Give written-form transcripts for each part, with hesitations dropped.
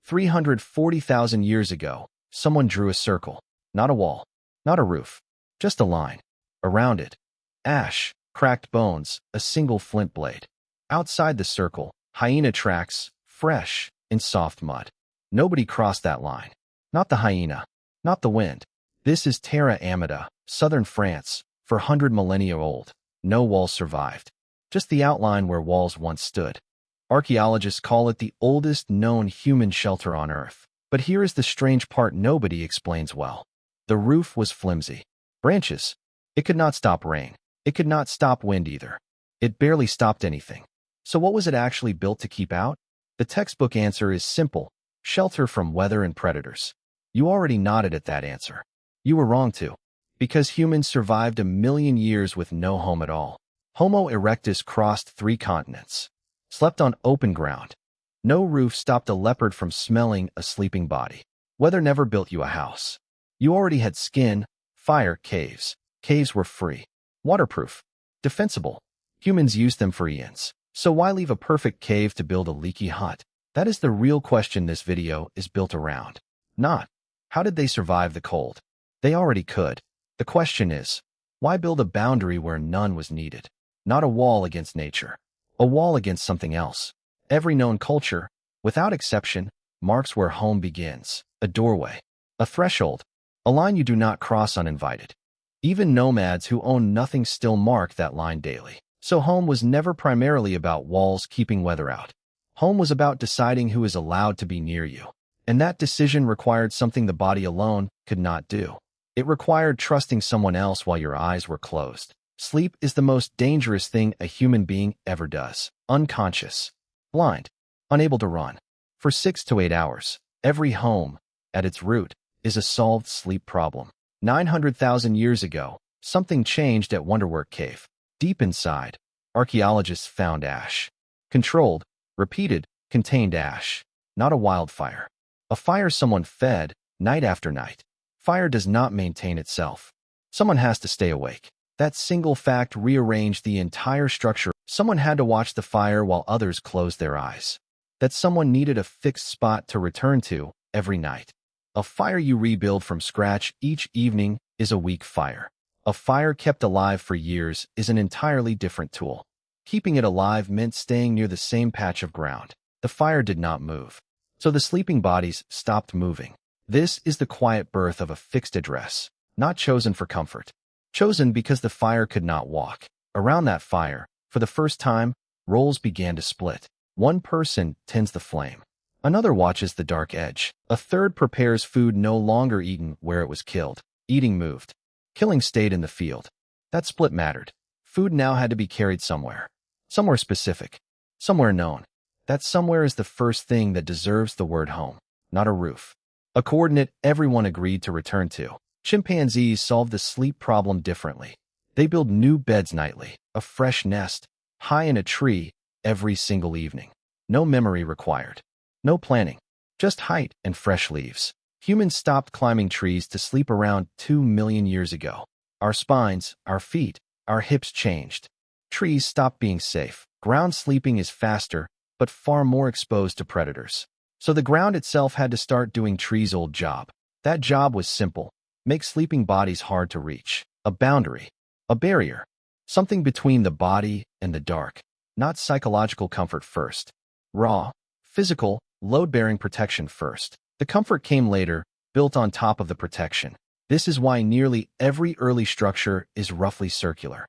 340,000 years ago, someone drew a circle, not a wall, not a roof, just a line. Around it, ash, cracked bones, a single flint blade. Outside the circle, hyena tracks, fresh, in soft mud. Nobody crossed that line. Not the hyena, not the wind. This is Terra Amata, southern France, 400 millennia old. No walls survived. Just the outline where walls once stood. Archaeologists call it the oldest known human shelter on Earth. But here is the strange part nobody explains well. The roof was flimsy. Branches. It could not stop rain. It could not stop wind either. It barely stopped anything. So what was it actually built to keep out? The textbook answer is simple: shelter from weather and predators. You already nodded at that answer. You were wrong too. Because humans survived 1 million years with no home at all. Homo erectus crossed 3 continents. Slept on open ground. No roof stopped a leopard from smelling a sleeping body. Weather never built you a house. You already had skin, fire, caves. Caves were free, waterproof, defensible. Humans used them for eons. So why leave a perfect cave to build a leaky hut? That is the real question this video is built around. Not, how did they survive the cold? They already could. The question is, why build a boundary where none was needed? Not a wall against nature. A wall against something else. Every known culture, without exception, marks where home begins. A doorway. A threshold. A line you do not cross uninvited. Even nomads who own nothing still mark that line daily. So home was never primarily about walls keeping weather out. Home was about deciding who is allowed to be near you. And that decision required something the body alone could not do. It required trusting someone else while your eyes were closed. Sleep is the most dangerous thing a human being ever does. Unconscious. Blind. Unable to run. For 6 to 8 hours. Every home, at its root, is a solved sleep problem. 900,000 years ago, something changed at Wonderwerk Cave. Deep inside, archaeologists found ash. Controlled, repeated, contained ash. Not a wildfire. A fire someone fed, night after night. Fire does not maintain itself. Someone has to stay awake. That single fact rearranged the entire structure. Someone had to watch the fire while others closed their eyes. That someone needed a fixed spot to return to every night. A fire you rebuild from scratch each evening is a weak fire. A fire kept alive for years is an entirely different tool. Keeping it alive meant staying near the same patch of ground. The fire did not move. So the sleeping bodies stopped moving. This is the quiet birth of a fixed address, not chosen for comfort. Chosen because the fire could not walk. Around that fire, for the first time, roles began to split. One person tends the flame. Another watches the dark edge. A third prepares food no longer eaten where it was killed. Eating moved. Killing stayed in the field. That split mattered. Food now had to be carried somewhere. Somewhere specific. Somewhere known. That somewhere is the first thing that deserves the word home, not a roof. A coordinate everyone agreed to return to. Chimpanzees solved the sleep problem differently. They build new beds nightly, a fresh nest, high in a tree, every single evening. No memory required. No planning. Just height and fresh leaves. Humans stopped climbing trees to sleep around 2 million years ago. Our spines, our feet, our hips changed. Trees stopped being safe. Ground sleeping is faster, but far more exposed to predators. So the ground itself had to start doing trees' old job. That job was simple. Make sleeping bodies hard to reach. A boundary. A barrier. Something between the body and the dark. Not psychological comfort first. Raw, physical, load-bearing protection first. The comfort came later, built on top of the protection. This is why nearly every early structure is roughly circular.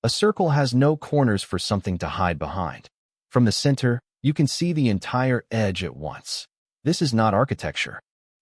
A circle has no corners for something to hide behind. From the center, you can see the entire edge at once. This is not architecture.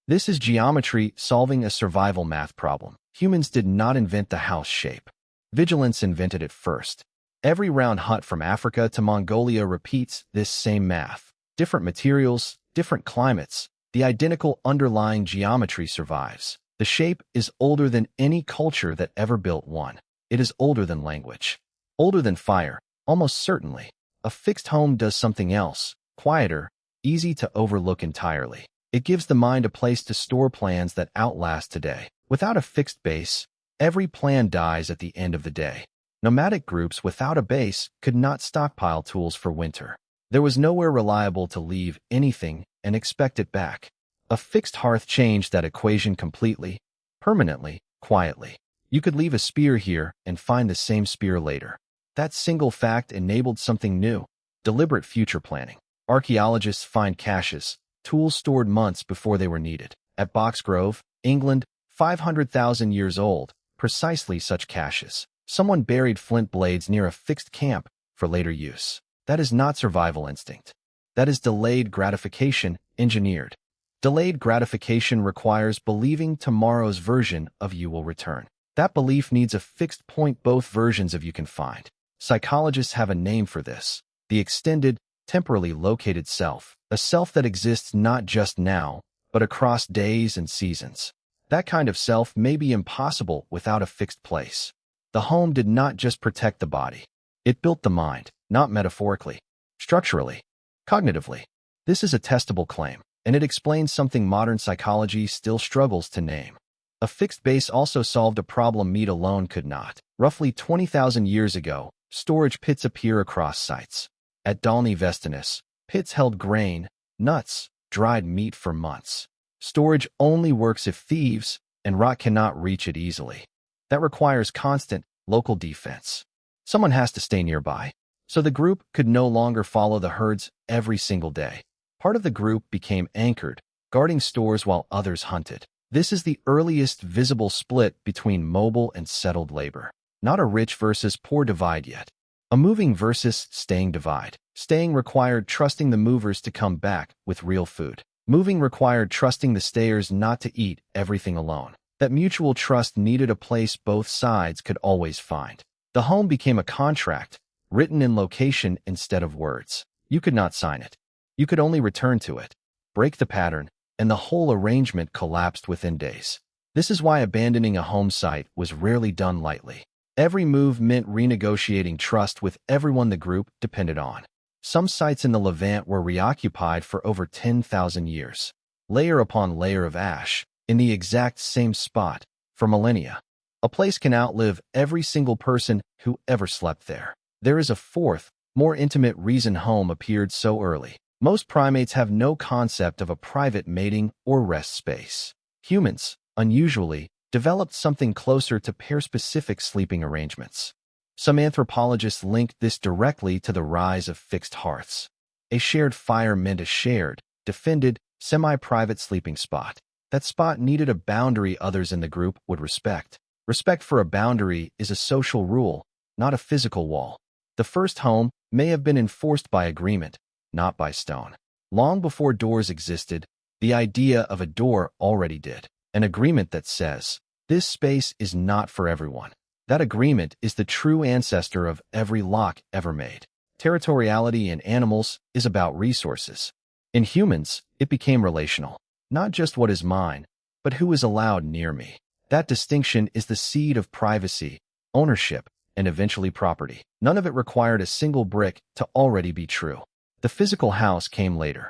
This is geometry solving a survival math problem. Humans did not invent the house shape. Vigilance invented it first. Every round hut from Africa to Mongolia repeats this same math. Different materials, different climates. The identical underlying geometry survives. The shape is older than any culture that ever built one. It is older than language. Older than fire, almost certainly. A fixed home does something else, quieter, easy to overlook entirely. It gives the mind a place to store plans that outlast today. Without a fixed base, every plan dies at the end of the day. Nomadic groups without a base could not stockpile tools for winter. There was nowhere reliable to leave anything and expect it back. A fixed hearth changed that equation completely, permanently, quietly. You could leave a spear here and find the same spear later. That single fact enabled something new, deliberate future planning. Archaeologists find caches, tools stored months before they were needed. At Boxgrove, England, 500,000 years old, precisely such caches. Someone buried flint blades near a fixed camp for later use. That is not survival instinct. That is delayed gratification engineered. Delayed gratification requires believing tomorrow's version of you will return. That belief needs a fixed point both versions of you can find. Psychologists have a name for this: the extended, temporally located self, a self that exists not just now, but across days and seasons. That kind of self may be impossible without a fixed place. The home did not just protect the body. It built the mind, not metaphorically, structurally, cognitively. This is a testable claim, and it explains something modern psychology still struggles to name. A fixed base also solved a problem meat alone could not. Roughly 20,000 years ago, storage pits appear across sites. At Dolní Věstonice, pits held grain, nuts, dried meat for months. Storage only works if thieves and rot cannot reach it easily. That requires constant, local defense. Someone has to stay nearby. So the group could no longer follow the herds every single day. Part of the group became anchored, guarding stores while others hunted. This is the earliest visible split between mobile and settled labor. Not a rich versus poor divide yet. A moving versus staying divide. Staying required trusting the movers to come back with real food. Moving required trusting the stayers not to eat everything alone. That mutual trust needed a place both sides could always find. The home became a contract, written in location instead of words. You could not sign it. You could only return to it, break the pattern, and the whole arrangement collapsed within days. This is why abandoning a home site was rarely done lightly. Every move meant renegotiating trust with everyone the group depended on. Some sites in the Levant were reoccupied for over 10,000 years, layer upon layer of ash, in the exact same spot, for millennia. A place can outlive every single person who ever slept there. There is a fourth, more intimate reason home appeared so early. Most primates have no concept of a private mating or rest space. Humans, unusually, developed something closer to pair-specific sleeping arrangements. Some anthropologists linked this directly to the rise of fixed hearths. A shared fire meant a shared, defended, semi-private sleeping spot. That spot needed a boundary others in the group would respect. Respect for a boundary is a social rule, not a physical wall. The first home may have been enforced by agreement, not by stone. Long before doors existed, the idea of a door already did. An agreement that says, this space is not for everyone. That agreement is the true ancestor of every lock ever made. Territoriality in animals is about resources. In humans, it became relational. Not just what is mine, but who is allowed near me. That distinction is the seed of privacy, ownership, and eventually property. None of it required a single brick to already be true. The physical house came later.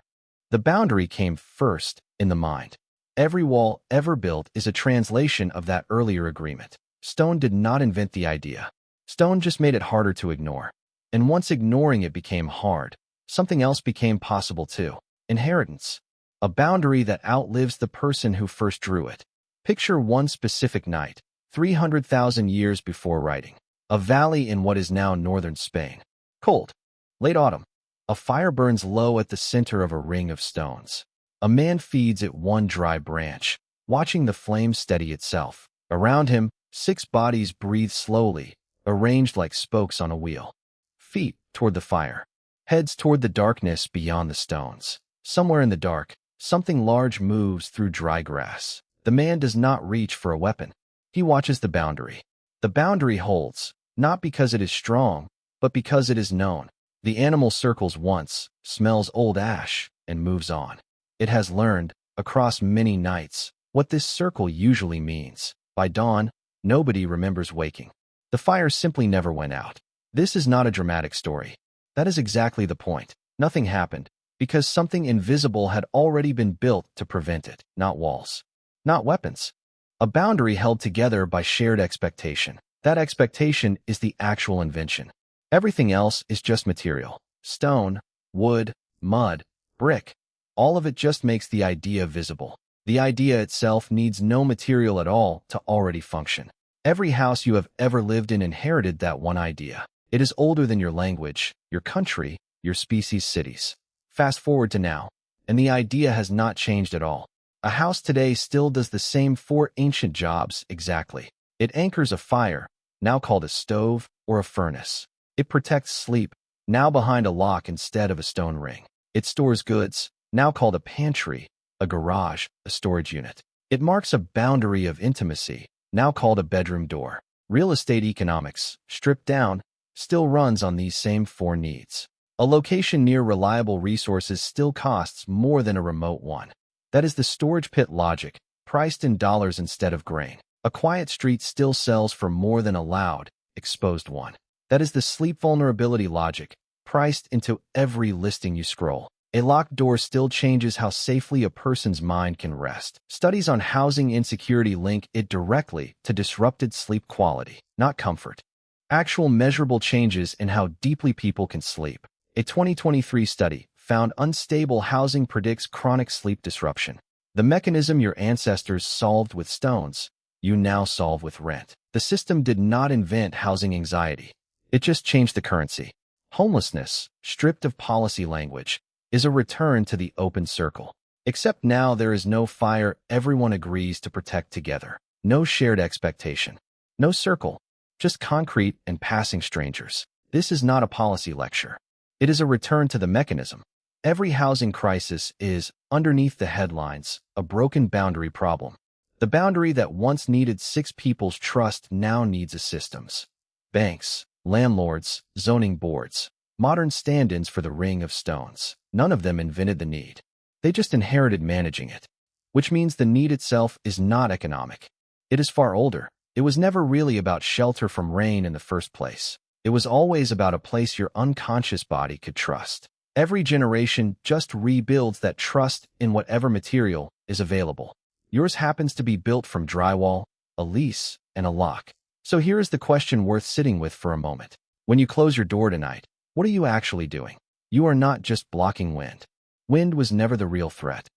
The boundary came first in the mind. Every wall ever built is a translation of that earlier agreement. Stone did not invent the idea. Stone just made it harder to ignore. And once ignoring it became hard, something else became possible too. Inheritance. A boundary that outlives the person who first drew it. Picture one specific night, 300,000 years before writing. A valley in what is now northern Spain. Cold. Late autumn. A fire burns low at the center of a ring of stones. A man feeds it one dry branch, watching the flame steady itself. Around him, 6 bodies breathe slowly, arranged like spokes on a wheel. Feet toward the fire. Heads toward the darkness beyond the stones. Somewhere in the dark, something large moves through dry grass. The man does not reach for a weapon. He watches the boundary. The boundary holds, not because it is strong, but because it is known. The animal circles once, smells old ash, and moves on. It has learned, across many nights, what this circle usually means. By dawn, nobody remembers waking. The fire simply never went out. This is not a dramatic story. That is exactly the point. Nothing happened, because something invisible had already been built to prevent it. Not walls. Not weapons. A boundary held together by shared expectation. That expectation is the actual invention. Everything else is just material. Stone, wood, mud, brick. All of it just makes the idea visible. The idea itself needs no material at all to already function. Every house you have ever lived in inherited that one idea. It is older than your language, your country, your species' cities. Fast forward to now, and the idea has not changed at all. A house today still does the same four ancient jobs exactly. It anchors a fire, now called a stove or a furnace. It protects sleep, now behind a lock instead of a stone ring. It stores goods, now called a pantry, a garage, a storage unit. It marks a boundary of intimacy, now called a bedroom door. Real estate economics, stripped down, still runs on these same four needs. A location near reliable resources still costs more than a remote one. That is the storage pit logic, priced in dollars instead of grain. A quiet street still sells for more than a loud, exposed one. That is the sleep vulnerability logic, priced into every listing you scroll. A locked door still changes how safely a person's mind can rest. Studies on housing insecurity link it directly to disrupted sleep quality, not comfort. Actual measurable changes in how deeply people can sleep. A 2023 study found unstable housing predicts chronic sleep disruption. The mechanism your ancestors solved with stones, you now solve with rent. The system did not invent housing anxiety. It just changed the currency. Homelessness, stripped of policy language, is a return to the open circle. Except now there is no fire everyone agrees to protect together. No shared expectation. No circle. Just concrete and passing strangers. This is not a policy lecture. It is a return to the mechanism. Every housing crisis is, underneath the headlines, a broken boundary problem. The boundary that once needed 6 people's trust now needs a system's. Banks, landlords, zoning boards, modern stand-ins for the ring of stones. None of them invented the need. They just inherited managing it. Which means the need itself is not economic. It is far older. It was never really about shelter from rain in the first place. It was always about a place your unconscious body could trust. Every generation just rebuilds that trust in whatever material is available. Yours happens to be built from drywall, a lease, and a lock. So here is the question worth sitting with for a moment. When you close your door tonight, what are you actually doing? You are not just blocking wind. Wind was never the real threat.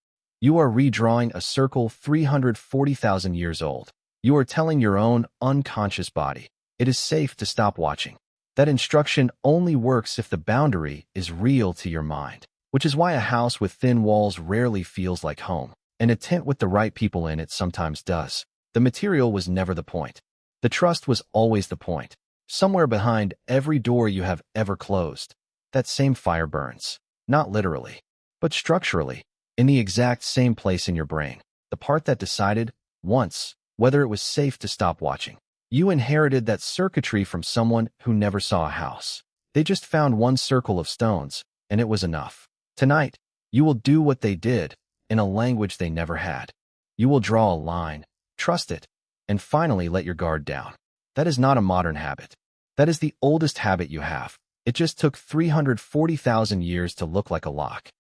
You are redrawing a circle 340,000 years old. You are telling your own unconscious body, it is safe to stop watching. That instruction only works if the boundary is real to your mind, which is why a house with thin walls rarely feels like home, and a tent with the right people in it sometimes does. The material was never the point. The trust was always the point. Somewhere behind every door you have ever closed, that same fire burns. Not literally, but structurally, in the exact same place in your brain. The part that decided, once, whether it was safe to stop watching. You inherited that circuitry from someone who never saw a house. They just found one circle of stones, and it was enough. Tonight, you will do what they did, in a language they never had. You will draw a line, trust it, and finally let your guard down. That is not a modern habit. That is the oldest habit you have. It just took 340,000 years to look like a lock.